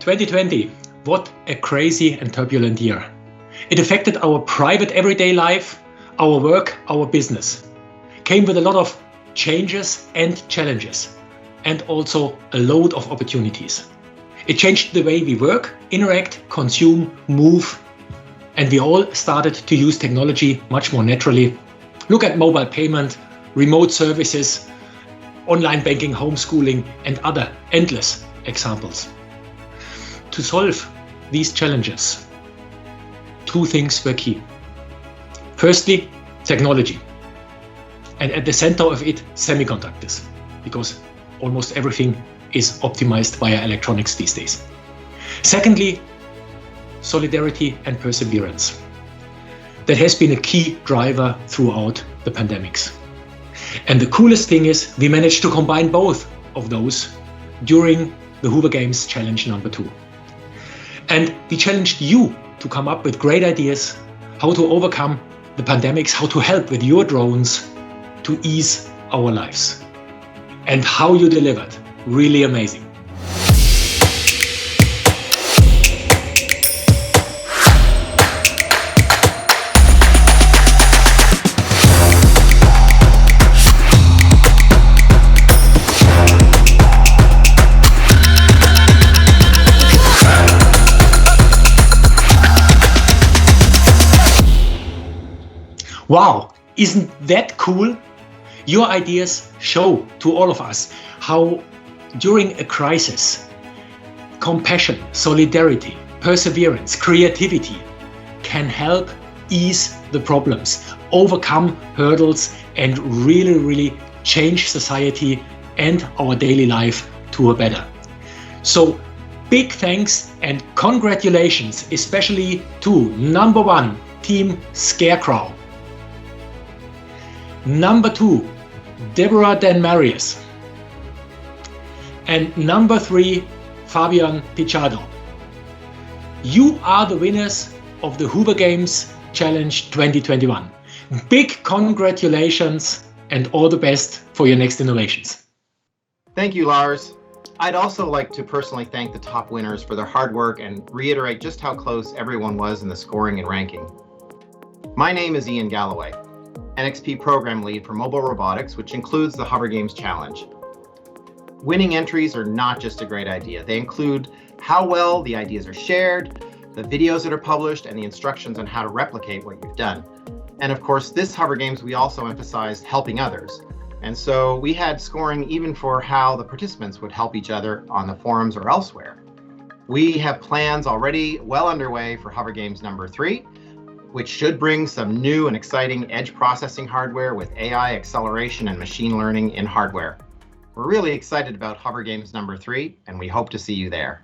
2020, what a crazy and turbulent year. It affected our private everyday life, our work, our business. Came with a lot of changes and challenges, and also a load of opportunities. It changed the way we work, interact, consume, move, and we all started to use technology much more naturally. Look at mobile payment, remote services, online banking, homeschooling, and other endless examples. To solve these challenges, two things were key. Firstly, technology. And at the center of it, semiconductors, because almost everything is optimized via electronics these days. Secondly, solidarity and perseverance. That has been a key driver throughout the pandemics. And the coolest thing is we managed to combine both of those during the HoverGames Challenge number 2. And we challenged you to come up with great ideas, how to overcome the pandemics, how to help with your drones to ease our lives. And how you delivered, really amazing. Wow, isn't that cool? Your ideas show to all of us how during a crisis, compassion, solidarity, perseverance, creativity can help ease the problems, overcome hurdles, and really change society and our daily life to a better. So big thanks and congratulations, especially to number 1, Team Scarecrow. Number 2, Deborah Dan Marius. And number 3, Fabian Pichado. You are the winners of the HoverGames Challenge 2021. Big congratulations and all the best for your next innovations. Thank you, Lars. I'd also like to personally thank the top winners for their hard work and reiterate just how close everyone was in the scoring and ranking. My name is Ian Galloway, NXP Program Lead for Mobile Robotics, which includes the HoverGames Challenge. Winning entries are not just a great idea. They include how well the ideas are shared, the videos that are published, and the instructions on how to replicate what you've done. And of course, this HoverGames, we also emphasized helping others. And so we had scoring even for how the participants would help each other on the forums or elsewhere. We have plans already well underway for HoverGames number 3, which should bring some new and exciting edge processing hardware with AI acceleration and machine learning in hardware. We're really excited about HoverGames number 3, and we hope to see you there.